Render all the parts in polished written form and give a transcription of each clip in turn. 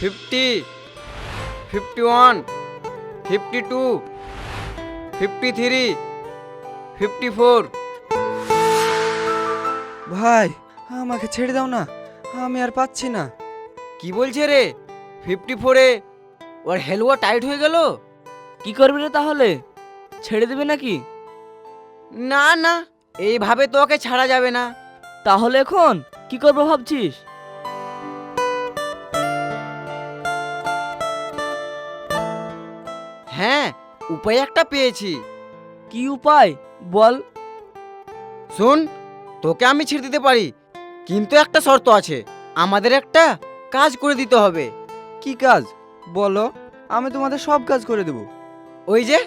50, 51, 52, 53, 54। ভাই আমাকে ছেড়ে দাও না, আমি আর পাচ্ছি না। কি বলছে রে? 54-এ ওর হেলুয়া টাইট হয়ে গেল। কি করবি রে তাহলে? ছেড়ে দিবি নাকি? না না, এইভাবে তো ওকে ছাড়া যাবে না। তাহলে এখন কি করবো ভাবছিস? হ্যাঁ, উপায় একটা পেয়েছি। কি উপায় বল। শোন, তোকে আমি ছেড়ে দিতে পারি, কিন্তু একটা শর্ত আছে। আমাদের একটা কাজ করে দিতে হবে। কি কাজ বলো, আমি তোমাদের সব কাজ করে দেব। ওই যে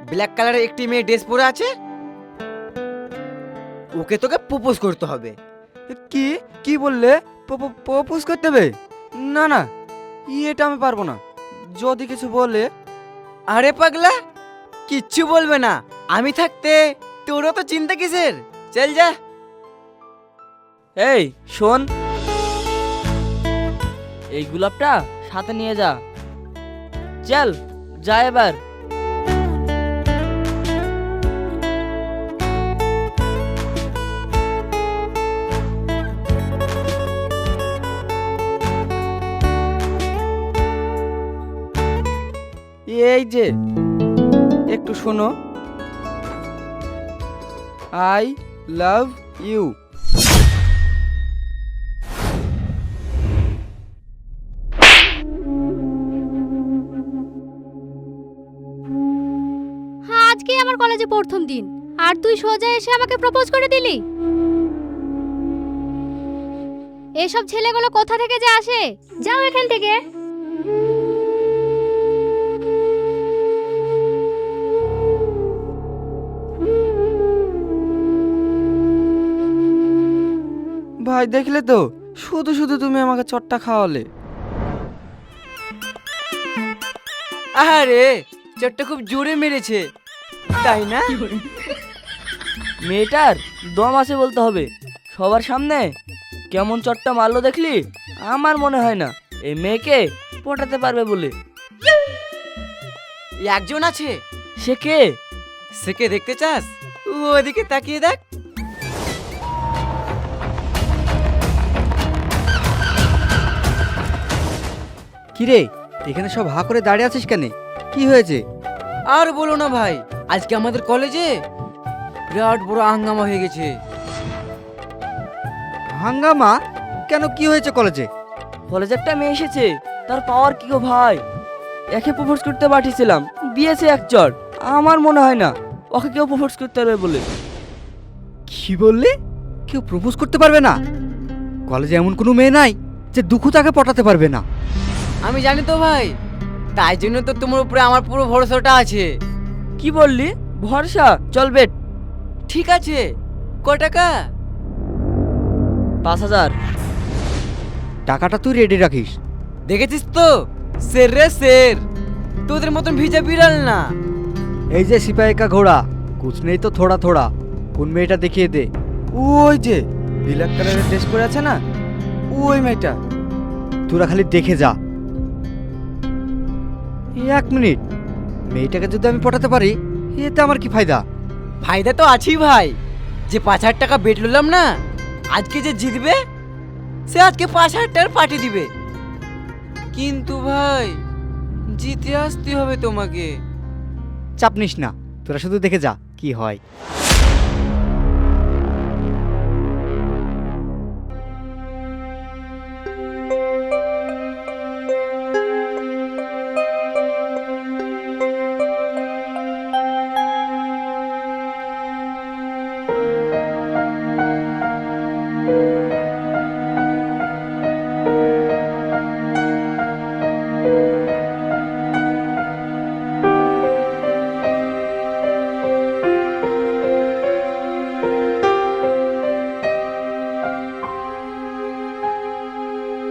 ব্ল্যাক কালারের একটি মেয়ে ড্রেস পরে আছে, ওকে তোকে প্রপোজ করতে হবে। কি কি বললে? প্রপোজ করতে হবে? না না, এটা আমি পারবো না। যদি কিছু বলে? আরে পাগলা, কিচ্ছু বলবে না। আমি থাকতে তোরও তো চিন্তা কিসের? চল যা। এই শোন, এই গোলাপটা সাথে নিয়ে যা। চল যা এবার। এই যে একটু শোনো, আই লাভ ইউ। হ্যাঁ, আজকে আমার কলেজে প্রথম দিন আর তুই সোজা এসে আমাকে প্রপোজ করে দিলি? এসব ছেলেগুলো কোথা থেকে যে আসে? যাও এখান থেকে। ভাই দেখলে তো, শুধু শুধু তুমি আমাকে চটটা খাওয়ালে। আরে চটটা খুব জোরে মেরেছে, তাই না? মেয়েটার দম আছে বলতে হবে। সবার সামনে কেমন চটটা মারলো দেখলি? আমার মনে হয় না এই মেয়েকে পটাতে পারবে বলে। একজন আছে। সে কে? সেকে দেখতে চাস? ওদিকে তাকিয়ে দেখ। কি রে, এখানে সব হা করে দাঁড়িয়ে আছিস কেন? কি হয়েছে? আর বলো না ভাই, আজকে আমাদের কলেজে বিরাট বড় হাঙ্গামা হয়ে গেছে। হাঙ্গামা? কেন, কি হয়েছে কলেজে? কলেজে একটা মেয়ে এসেছে, তার পাওয়ার কি গো ভাই। একে প্রপোজ করতে পাঠিয়েছিলাম, দিয়েছে এক চট। আমার মনে হয় না ওকে কেউ প্রপোজ করতে পারবে বলে। কি বললি? কেউ প্রপোজ করতে পারবে না? কলেজে এমন কোনো মেয়ে নাই যে দুঃখ তাকে পটাতে পারবে না। আমি জানি তো ভাই, তাই জন্য তো তোমার উপরে আমার পুরো ভরসাটা আছে। কি বললি? ভরসা? চল বেট। ঠিক আছে, ক টাকা? 5000। টাকাটা তুই রেডি রাখিস। দেখেছিস তো, শের রে শের, তোদের মতন ভিজা বিড়াল না। এই যে সিপাহি কা ঘোড়া, কুছ নেই তো থোড়া থোড়া। কোন মেয়েটা দেখিয়ে দে। ওই যে ব্ল্যাক কালারের ড্রেস পরে আছে না, ওই মেয়েটা। তোরা খালি দেখে যা। 1 মিনিট, মেয়েটাকে যদি আমি পটাতে পারি এতে আমার কি ফায়দা? ফায়দা তো আছেই ভাই। যে 5000 টাকা বেট নিলাম না, আজকে যে জিতবে সে আজকে 5000 টাকার পার্টি দিবে। কিন্তু ভাই, জিতে আসতে হবে তোমাকে। চাপ নিস না, তোরা শুধু দেখে যা কি হয়।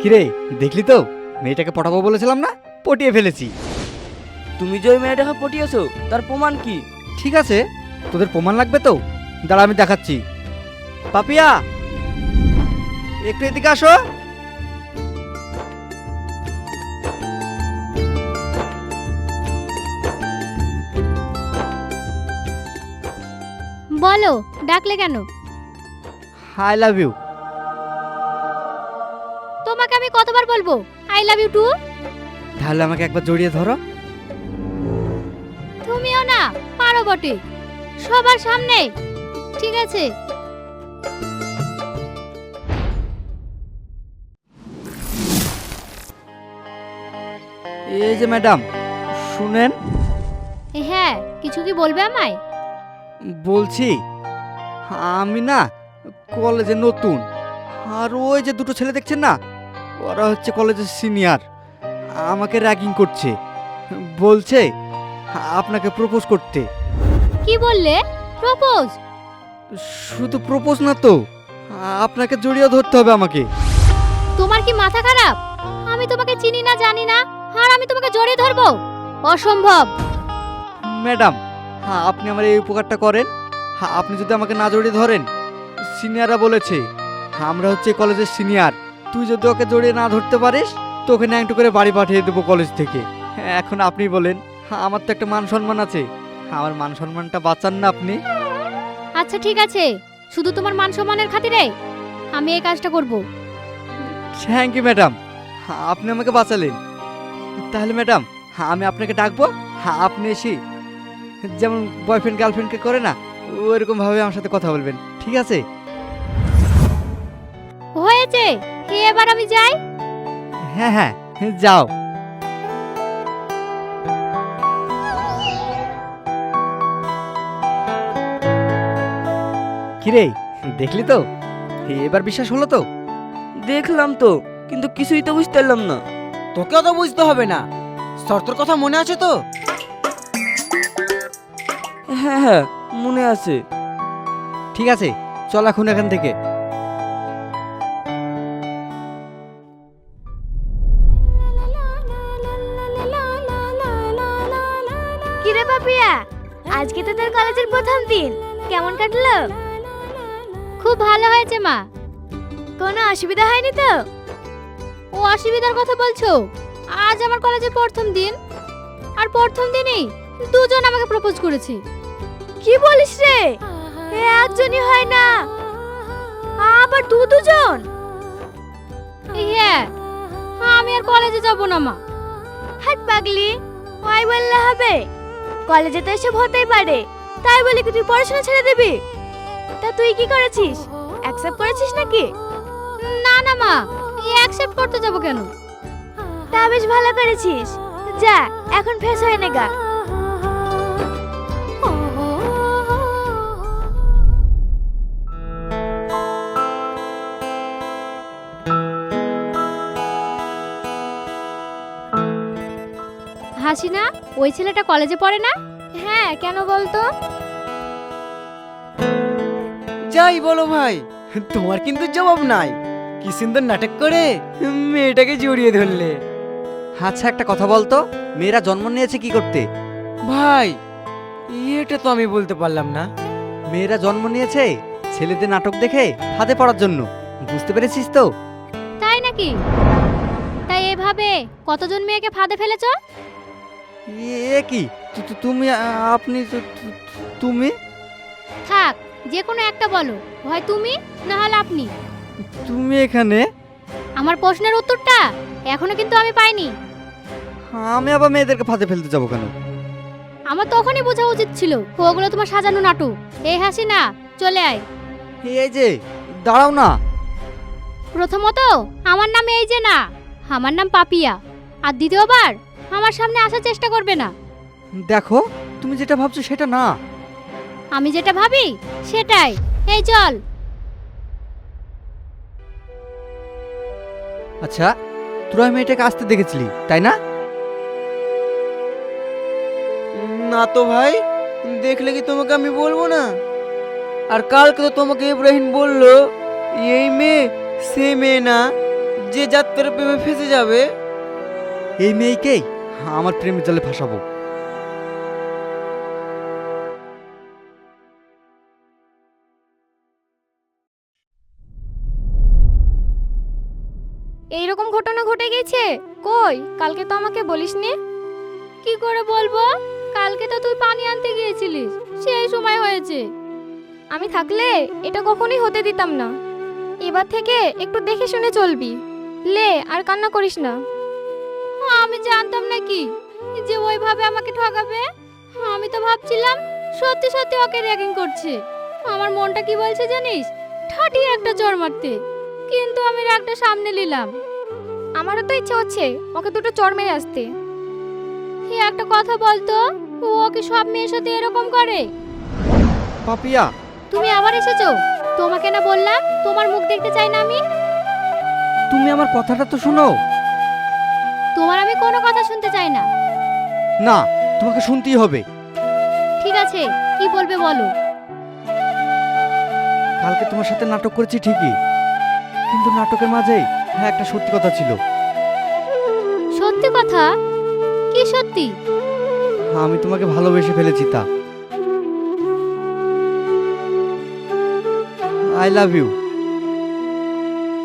কিরে, দেখলি তো মেয়েটাকে পটাবো বলেছিলাম না, পটিয়ে ফেলেছি। তুমি যে ওই মেয়েটাকে পটিয়েছো তার প্রমাণ কি? ঠিক আছে, তোদের প্রমাণ লাগবে তো? দাঁড়া আমি দেখাচ্ছি। পাপিয়া, একটু এদিকে আসো। বলো, ডাকলে কেন? I love you. তোমাকে আমি কতবার বলবো আই লাভ ইউ টু? তাহলে আমাকে একবার জড়িয়ে ধরো। তুমিও না পারো বটে, সবার সামনে। ঠিক আছে। এই যে ম্যাডাম, শুনেন। হ্যাঁ, কিছু কি বলবে আমায়? বলছি, আমি না কলেজে নতুন, আর ওই যে দুটো ছেলে দেখছেন না, ওরা হচ্ছে কলেজের সিনিয়র। আমাকে র্যাগিং করছে, বলছে আপনাকে প্রপোজ করতে। কি বললে? প্রপোজ? শুধু প্রপোজ না তো, আপনাকে জড়িয়ে ধরতে হবে আমাকে। তোমার কি মাথা খারাপ? আমি তোমাকে চিনি না, জানি না, আর আমি তোমাকে জড়িয়ে ধরবো? অসম্ভব। ম্যাডাম, আপনি আমার এই উপকারটা করেন। আপনি যদি আমাকে না জড়িয়ে ধরেন, সিনিয়ররা বলেছে আমরা হচ্ছে কলেজের সিনিয়র, তুই যদি ওকে জড়িয়ে না ধরতে পারিস তোকে ন্যাংটু করে বাড়ি পাঠিয়ে দেবো কলেজ থেকে। এখন আপনি বলেন, আমার তো একটা মান সম্মান আছে, আমার মান সম্মানটা বাঁচান না আপনি। আচ্ছা ঠিক আছে, শুধু তোমার মান সম্মানের খাতিরে আমি এই কাজটা করব। থ্যাংক ইউ ম্যাডাম, আপনি আমাকে বাঁচালেন। তাহলে ম্যাডাম, আমি আপনাকে ডাকবো, আপনি এসে যেমন বয়ফ্রেন্ড গার্লফ্রেন্ডকে করে না, ওইরকম ভাবে আমার সাথে কথা বলবেন, ঠিক আছে? হয়েছে, এবার আমি যাই। হ্যাঁ হ্যাঁ, যাও। কিরে, দেখলি তো? এবার বিশ্বাস হলো তো? দেখলাম তো, কিন্তু কিছুই তো বুঝতে পারলাম না। তোকেও তো বুঝতে হবে না, শর্তর কথা মনে আছে তো? হ্যাঁ হ্যাঁ, মনে আছে। ঠিক আছে, চল এখন এখান থেকে। কিরে পাপিয়া, আজকে তো তোর কলেজের প্রথম দিন, কেমন কাটলো? খুব ভালো হয়েছে মা। কোনো অসুবিধা হয়নি তো? ও অসুবিধার কথা বলছো? আজ আমার কলেজের প্রথম দিন, আর প্রথম দিনই দুজন আমাকে প্রপোজ করেছে। কি বলিস রে? একজনই হয় না, আবার দুজন? হ্যাঁ, আমি আর কলেজে যাব না মা। হাট পাগলি, ওই বললে হবে? কলেজে তো এসব হতেই পারে, তাই বলি কি তুই পড়াশোনা ছেড়ে দিবি? তা তুই কি করেছিস? অ্যাকসেপ্ট করেছিস নাকি? না না মা, অ্যাকসেপ্ট করতে যাব কেন? তা বেশ ভালো করেছিস, যা এখন ফ্রেশ হয়ে নে গা। হাসিনা, ওই ছেলেটা কলেজে পড়ে না? হ্যাঁ, কেন বলতো? যাই বলো ভাই, তোমার কিন্তু জবাব নাই। কি সুন্দর নাটক করে মেয়েটাকে জড়িয়ে ধরলে। আচ্ছা একটা কথা বলতো, মেয়েরা জন্ম নিয়েছে কি করতে? ভাই, এটা তো আমি বলতে পারলাম না। মেয়েরা জন্ম নিয়েছে ছেলেদের নাটক দেখে ফাঁদে পড়ার জন্য, বুঝতে পেরেছিস তো? তাই নাকি? তাই এভাবে কতজন মেয়েকে ফাঁদে ফেলেছো? এ কি, তুমি, আপনি, তুমি? থাক, যে কোনো একটা বলো, হয় তুমি না হলে আপনি। তুমি এখানে? আমার প্রশ্নের উত্তরটা এখনো কিন্তু আমি পাইনি। আমি আবার মেয়েদেরকে ফাঁদে ফেলতে যাবো কেন? আমার তখনই বোঝা উচিত ছিল ওগুলো তোমার সাজানো নাটক। এই হাসিনা, চলে আয়। এই যে, দাঁড়াও না। প্রথমত আমার নাম এই যে না, আমার নাম পাপিয়া। আর দ্বিতীয়বার আমার সামনে আসার চেষ্টা করবে না। দেখো, তুমি যেটা ভাবছো সেটা না। আমি যেটা ভাবি সেটাই। এই চল। আচ্ছা, তোরা ওই মেয়েটাকে আসতে দেখেছিলি তাই না? না তো ভাই, দেখলে কি তোমাকে আমি বলবো না? আর কালকে তো তোমাকে ইব্রাহিম বললো এই মেয়ে সে মেয়ে না যে যাত্রার প্রেমে ফেসে যাবে। এই মেয়েকেই আমার প্রেমের জালে ফাঁসাবো। এইরকম ঘটনা ঘটে গেছে? কই, কালকে তো আমাকে বলিসনি। কি করে বলবো? কালকে তো তুই পানি আনতে গিয়েছিলিস, সেই সময় হয়েছে। আমি থাকলে এটা কখনোই হতে দিতাম না। এবার থেকে একটু দেখে শুনে চলবি। লে আর কান্না করিস না। আমি জানতাম নাকি যে ওইভাবে আমাকে ঠকাবে। আমি তো ভাবছিলাম সত্যি সত্যি ওকে র্যাগিং করছে। আমার মনটা কি বলছে জানিস, ঠাটিয়ে একটা চড় মারতে, কিন্তু আমি রাগটা সামনে নিলাম। আমারও তো ইচ্ছে হচ্ছে ওকে দুটো চড় মেরে আসতে। একটা কথা বলতো, ও ওকে সব মেয়ের সাথে এরকম করে? পাপিয়া, তুমি আবার এসেছো? তোমাকে না বললাম তোমার মুখ দেখতে চাই না আমি? তুমি আমার কথাটা তো শোনো। তোমার আমি কোনো কথা শুনতে চাই না। না, তোমাকে শুনতেই হবে। ঠিক আছে, কি বলবে বলো। কালকে তোমার সাথে নাটক করেছি ঠিকই, কিন্তু নাটকের মাঝে একটা সত্যি কথা ছিল। সত্যি কথা? কি সত্যি? আমি তোমাকে ভালোবেসে ফেলেছি তা। I love you.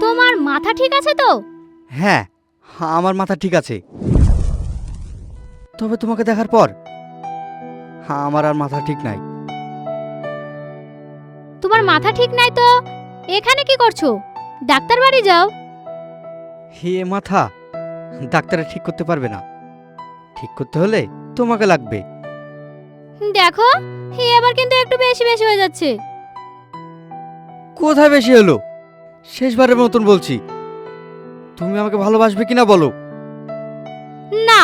তোমার মাথা ঠিক আছে তো? হ্যাঁ, আমার মাথা ঠিক আছে। তবে তোমাকে দেখার পর আমার আর মাথা ঠিক নাই। তোমার মাথা ঠিক নাই তো এখানে কি করছো? ডাক্তার বাড়ি যাও। হে মাথা ডাক্তারে ঠিক করতে পারবে না। ঠিক করতে হলে তোমাকে লাগবে। দেখো, এবার কিন্তু একটু বেশি বেশি হয়ে যাচ্ছে। কোথায় বেশি হলো? শেষবারের মতন বলছি, তুমি আমাকে ভালোবাসবে কিনা বলো। না,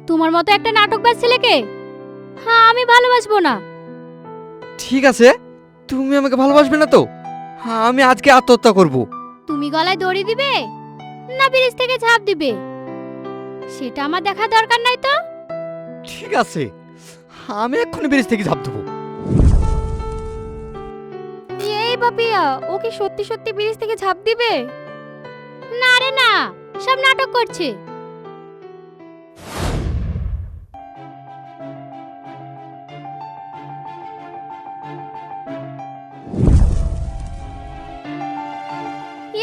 তোমার মতো একটা নাটকবাজ ছেলেকে আমি ভালোবাসবো না। ঠিক আছে, তুমি আমাকে ভালোবাসবে না তো আমি আজকে আত্মহত্যা করব। তুমি গলায় দড়ি দিবে না ব্রিজ থেকে ঝাঁপ দিবে সেটা আমার দেখার দরকার নাই তো। ঠিক আছে, আমি এক্ষুনি ব্রিজ থেকে ঝাঁপ দেবো। এই পাপিয়া, ও কি সত্যি সত্যি ব্রিজ থেকে ঝাঁপ দিবে? না রে না, সব নাটক করছে।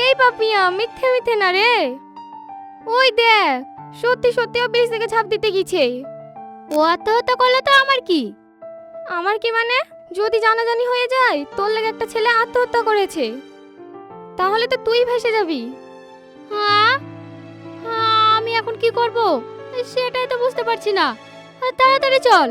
এই পাপিয়া, মিথ্যে মিথ্যে না রে। ওই দেখ, সত্যি সত্যি ও ব্রিজ থেকে ঝাঁপ দিতে গেছে। ও আত্মহত্যা করলে তো আমার কি? আমার কি মানে, যদি জানাজানি হয়ে যায় তোর লেগে একটা ছেলে আত্মহত্যা করেছে, তাহলে তো তুই ভেসে যাবি। হ্যাঁ, আমি এখন কি করব সেটাই তো বুঝতে পারছি না। তাড়াতাড়ি চল।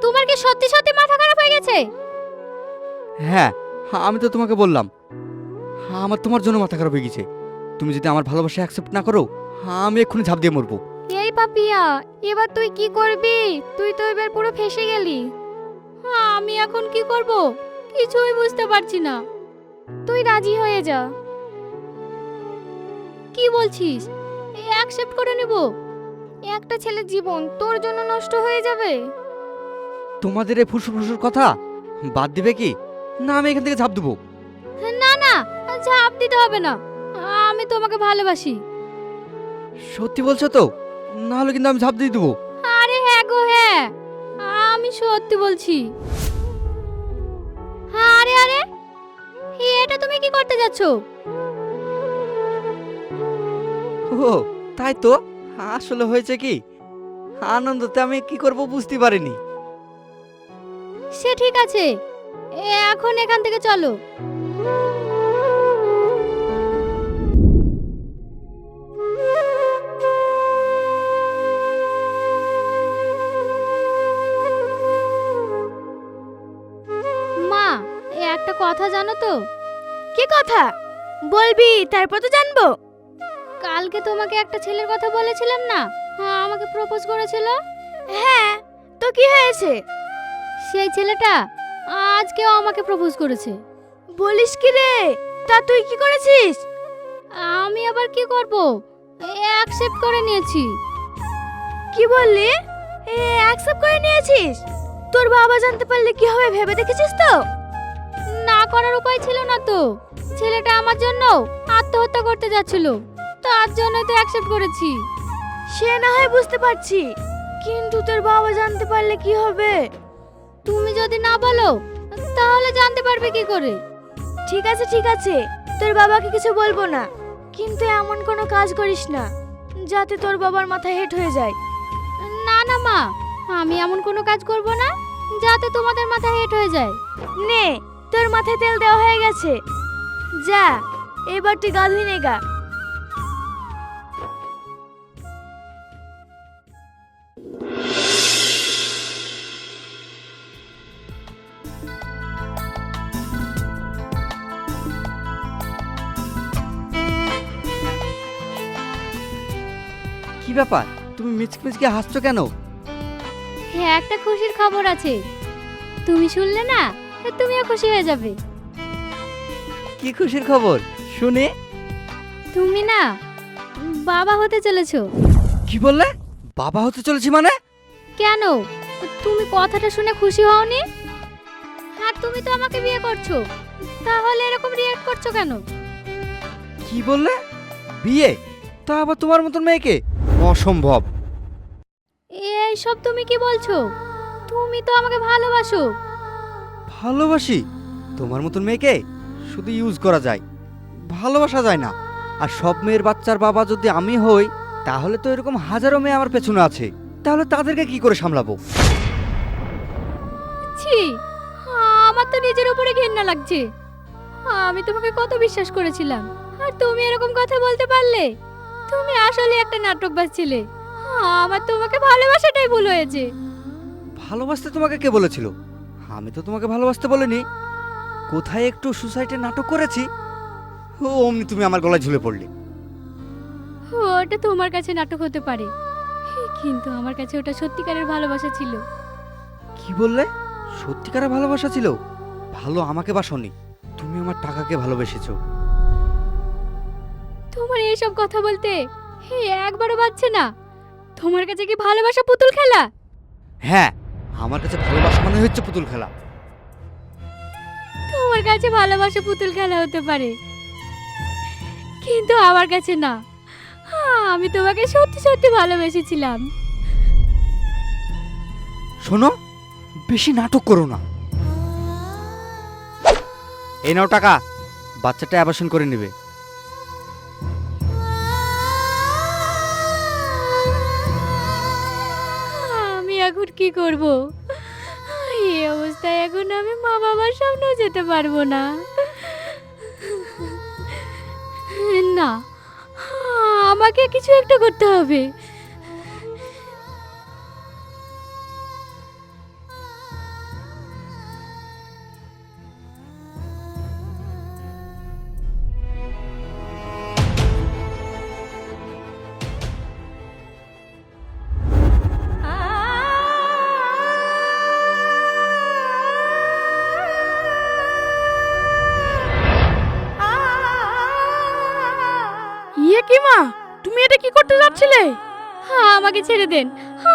তোমার কি সত্যি সত্যি মাথা খারাপ হয়ে গেছে? হ্যাঁ, আমি তো তোমাকে বললাম আমার তোমার জন্য মাথা খারাপ হয়ে গেছে। তুমি যদি আমার ভালোবাসা অ্যাকসেপ্ট না করো আমি এক্ষুনি ঝাঁপ দিয়ে মরবো। এই পাপিয়া, এবার তুই কি করবি? তুই তো এবার পুরো ফেসে গেলি। আমি এখন কি করব কিছুই বুঝতে পারছি না। তুই রাজি হয়ে যা। কি বলছিস? অ্যাকসেপ্ট করে নেব? একটা ছেলের জীবন তোর জন্য নষ্ট হয়ে যাবে? তোমাদের এই ফুসুর ফুসুর কথা বাদ দিবে কি না আমি এখান থেকে ঝাঁপ দেবো। না না, ঝাঁপ দিতে হবে না। আমি তোমাকে ভালোবাসি। সত্যি বলছো তো? না হলে কিন্তু আমি ঝাঁপ দিয়ে দেবো। আরে হ্যাঁ গো হ্যাঁ, আমি সত্যি বলছি। আরে আরে, এটা তুমি কি করতে যাচ্ছ? ও তাই তো, আসলে হয়েছে কি আনন্দতে আমি কি করব বুঝতে পারিনি। সে ঠিক আছে, এখন এখান থেকে চলো। মা, একটা কথা জানো তো? কি কথা বলবি? তারপর তো জানবো। কালকে তোমাকে একটা ছেলের কথা বলেছিলাম না, আমাকে প্রপোজ করেছিল। হ্যাঁ, তো কি হয়েছে? সেই ছেলেটা আজকেও আমাকে প্রপোজ করেছে। বলিস কি রে? তা তুই কি করেছিস? আমি আবার কি করব, অ্যাকসেপ্ট করে নিয়েছি। কি বললি? অ্যাকসেপ্ট করে নিয়েছিস? তোর বাবা জানতে পারলে কি হবে ভেবে দেখেছিস তো? না করার উপায় ছিল না তো। ছেলেটা আমার জন্য আত্মহত্যা করতে যাচ্ছিল, তার জন্য তো অ্যাকসেপ্ট করেছি। সে না হয় বুঝতে পারছি, কিন্তু তোর বাবা জানতে পারলে কি হবে? তুমি যদি না বলো তাহলে জানতে পারবে কি করে? ঠিক আছে ঠিক আছে, তোর বাবাকে কিছু বলবো না, কিন্তু এমন কোনো কাজ করিস না যাতে তোর বাবার মাথা হেট হয়ে যায়। না না মা, আমি এমন কোনো কাজ করব না যাতে তোমাদের মাথা হেট হয়ে যায়। নে, তোর মাথায় তেল দেওয়া হয়ে গেছে, যা এবার তুই গা ধুই নে গা। কি ব্যাপার, তুমি মিচকে মিচকে হাসছো কেন? হ্যাঁ, একটা খুশির খবর আছে, তুমি শুনলে না তুমিও খুশি হয়ে যাবে। কি খুশির খবর শুনে? তুমি না বাবা হতে চলেছো। কি বললে? বাবা হতে চলেছি মানে? কেন, তুমি কথাটা শুনে খুশি হওনি? আর তুমি তো আমাকে বিয়ে করছো, তাহলে এরকম রিঅ্যাক্ট করছো কেন? কি বললে? বিয়ে? তা আবার তোমার মতন মেয়েকে? অসম্ভব। এই সব তুমি কি বলছো? তুমি তো আমাকে ভালোবাসো। ভালোবাসি? তোমার মতন মেয়েকে শুধু ইউজ করা যায়, ভালোবাসা যায় না। আর সব মেয়ের বাচ্চার বাবা যদি আমি হই, তাহলে তো এরকম হাজারো মেয়ে আমার পেছনে আছে, তাহলে তাদেরকে কি করে সামলাবো? ছি, আমার তো নিজের উপরে ঘেন্না লাগছে। আমি তোমাকে কত বিশ্বাস করেছিলাম, আর তুমি এরকম কথা বলতে পারলে? তুমি আসলে একটা নাটকবাজ ছিলে। আমার তোমাকে ভালোবাসাটাই ভুল হয়েছে। ভালোবাসতে তোমাকে কে বলেছিল? আমি তো তোমাকে ভালোবাসতে বলিনি। কোথায় একটু সুসাইডের নাটক করেছি, ও অমনি তুমি আমার গলায় ঝুলে পড়লে। ওটা তোমার কাছে নাটক হতে পারে, কিন্তু আমার কাছে ওটা সত্যিকারের ভালোবাসা ছিল। কি বললে? সত্যিকারের ভালোবাসা ছিল? ভালো আমাকে বাসনি, তুমি আমার টাকাকে ভালোবেসেছো। তোমার এইসব কথা বলতে একবারও বাজছে না? তোমার কাছে কি ভালোবাসা পুতুল খেলা? হ্যাঁ, আমার কাছে ভালোবাসা মানে হচ্ছে পুতুল খেলা। তোমার কাছে ভালোবাসা পুতুল খেলা হতে পারে, কিন্তু আমার কাছে না। আমি তোমাকে সত্যি সত্যি ভালোবেসেছিলাম। শোনো, বেশি নাটক করো না। এই নাও টাকা, বাচ্চাটা অ্যাবর্শন করে নেবে। আমি এখন কি করব? এই অবস্থায় এখন আমি মা বাবার সামনেও যেতে পারবো না। না, আমাকে কিছু একটা করতে হবে। ইয়ে কি মা, তুমি এটা কি করতে যাচ্ছিলে? আমাকে ছেড়ে দেন,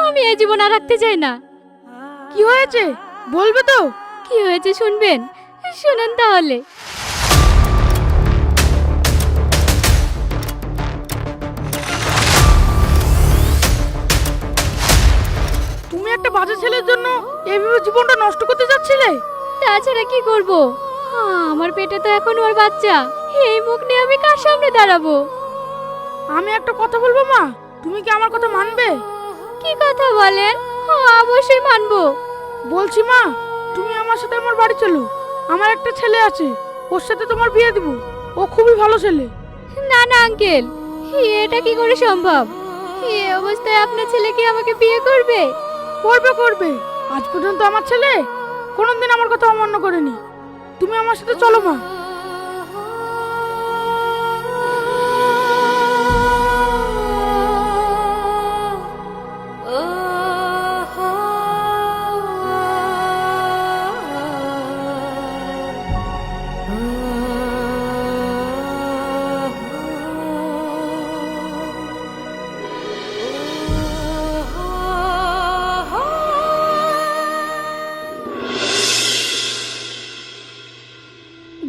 আমি এই জীবন আর রাখতে চাই না। কি হয়েছে বলবে তো? কি হয়েছে শুনবেন? শুনেন তাহলে। তুমি একটা বাজে ছেলের জন্য এইভাবে জীবনটা নষ্ট করতে যাচ্ছিলে? তাছাড়া কি করব? আমার পেটে তো এখন ওর বাচ্চা, এই মুখ নিয়ে আমি কার সামনে দাঁড়াবো? আমি একটা কথা বলবো মা, তুমি কি আমার কথা মানবে? কি কথা বলেন? অবশ্যই মানবো। বলছি মা, তুমি আমার সাথে আমার বাড়ি চলো, আমার একটা ছেলে আছে, ওর সাথে তোমার বিয়ে দিব, ও খুবই ভালো ছেলে। না না আঙ্কেল, এটা কি করে সম্ভব? এই অবস্থায় আপনার ছেলে কি আমাকে বিয়ে করবে? করবে করবে, আজ পর্যন্ত আমার ছেলে কোনোদিন আমার কথা অমান্য করেনি। তুমি আমার সাথে চলো মা।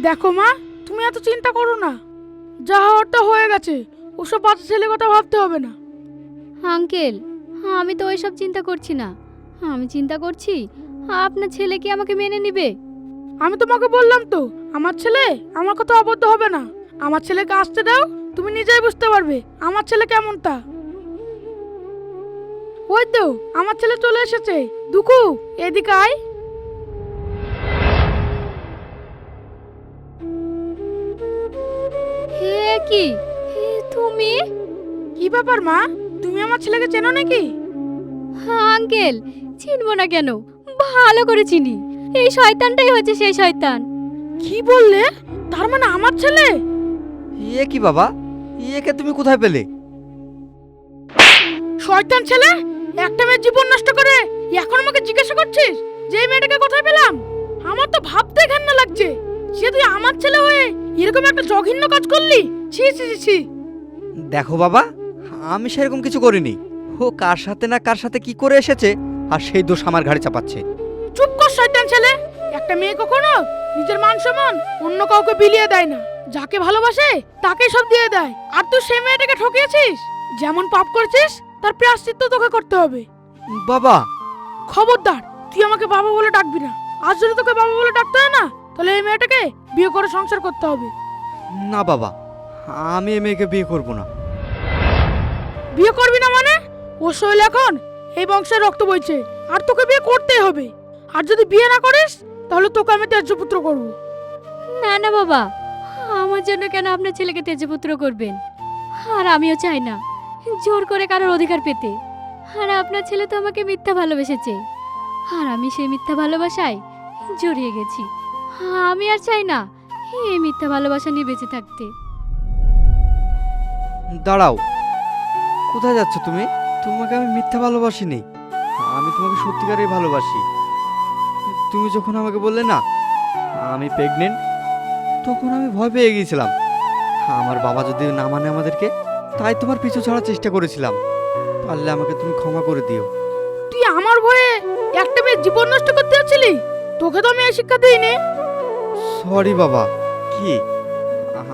দেখো মা, তুমি এত চিন্তা করো না, যা হওয়ার তা হয়ে গেছে, ওসব বাচ্চা ছেলে কথা ভাবতে হবে না। আঙ্কেল, আমি তো ওইসব চিন্তা করছি না। আমি চিন্তা করছি আপনার ছেলে কি আমাকে মেনে নেবে। আমি তোমাকে বললাম তো, আমার ছেলে আমার কথা অবদ্ধ হবে না। আমার ছেলেকে আসতে দাও, তুমি নিজেই বুঝতে পারবে আমার ছেলে কেমনটা। ওই তো আমার ছেলে চলে এসেছে। দুকু, এদিকে আয়। হে কি, হে তুমি? কি ব্যাপার মা, তুমি আমার ছেলেকে চেনো নাকি? আঙ্কেল, চিনবো না কেন, ভালো করে চিনি। এই শয়তানটাই হচ্ছে সেই শয়তান। কি বললে? তার মানে আমার ছেলে? এ কি বাবা, একে তুমি কোথায় পেলে? শয়তান ছেলে, একটা মেয়ের জীবন নষ্ট করে এখন আমাকে জিজ্ঞাসা করছিস যে এই মেয়েটাকে কোথায় পেলাম? আমার তো ভাবতে ঘেন্না লাগছে সে তুই আমার ছেলে হয়ে এরকম একটা জঘন্য কাজ করলি। ছি ছি ছি ছি। দেখো বাবা, আমি সেরকম কিছু করিনি। ও কার সাথে না কার সাথে কি করে এসেছে আর সেই দোষ আমার ঘাড়ে চাপাচ্ছে। চুপ কর শয়তান ছেলে। একটা মেয়ে কখনো নিজের মান সম্মান অন্য কাউকে বিলিয়ে দেয় না। যাকে ভালোবাসে তাকে সব দিয়ে দেয়। আর তুই সেই মেয়েটাকে ঠকিয়েছিস। যেমন পাপ করেছিস তার প্রায়শ্চিত্ত তোকে করতে হবে। বাবা, খবরদার, তুই আমাকে বাবা বলে ডাকবি না। আজ যদি তোকে বাবা বলে ডাকতে হয় না, তাহলে এই মেয়েটাকে বিয়ে করে সংসার করতে হবে। না বাবা, আমি এ মেয়েকে বিয়ে করব না। বিয়ে করবি না মানে? ও শৈল এখন এই বংশের রক্ত বইছে, আর তোকে বিয়ে করতেই হবে। আর যদি বিয়ে না করিস তাহলে তোকে আমি ত্যায্যপুত্র করব। না না বাবা, আমার জন্য কেন আপনার ছেলেকে তেজপুত্র করবেন? আর আমিও চাই না জোর করে কারোর অধিকার পেতে। আর আপনার ছেলে তো আমাকে মিথ্যা ভালোবেসেছে, আর আমি সেই মিথ্যা ভালোবাসায় জড়িয়ে গেছি। আমি আর চাই না এই মিথ্যা ভালোবাসা নিয়ে বেঁচে থাকতে। দাঁড়াও, কোথায় যাচ্ছ তুমি? তোমাকে আমি মিথ্যা ভালোবাসিনি, আমি তোমাকে সত্যিকারেই ভালোবাসি। তুমি যখন আমাকে বললে না আমি প্রেগনেন্ট, তখন আমি ভয় পেয়ে গিয়েছিলাম। আমার বাবা যদি না মানে আমাদেরকে, তাই তোমার পিছু ছাড়ার চেষ্টা করেছিলাম। পারলে আমাকে তুমি ক্ষমা করে দিও। তুই আমার ভয়ে একটা মেয়ের জীবন নষ্ট করতে যাচ্ছিলি? তোকে তো আমি এই শিক্ষা দিইনি। সরি বাবা। কি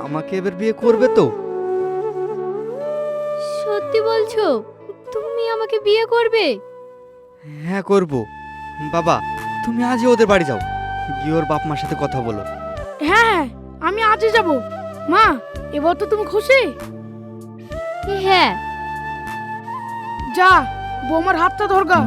আমাকে এবার বিয়ে করবে তো? সত্যি বলছো? তুমি আমাকে বিয়ে করবে? হ্যাঁ করব। বাবা, তুমি আজই ওদের বাড়ি যাও, গিয়ে ওর বাপ মার সাথে কথা বলো। হ্যাঁ, আমি আজই যাব। মা, এবার তো তুমি খুশি? হ্যাঁ। যা, বৌমার হাতটা ধরগা।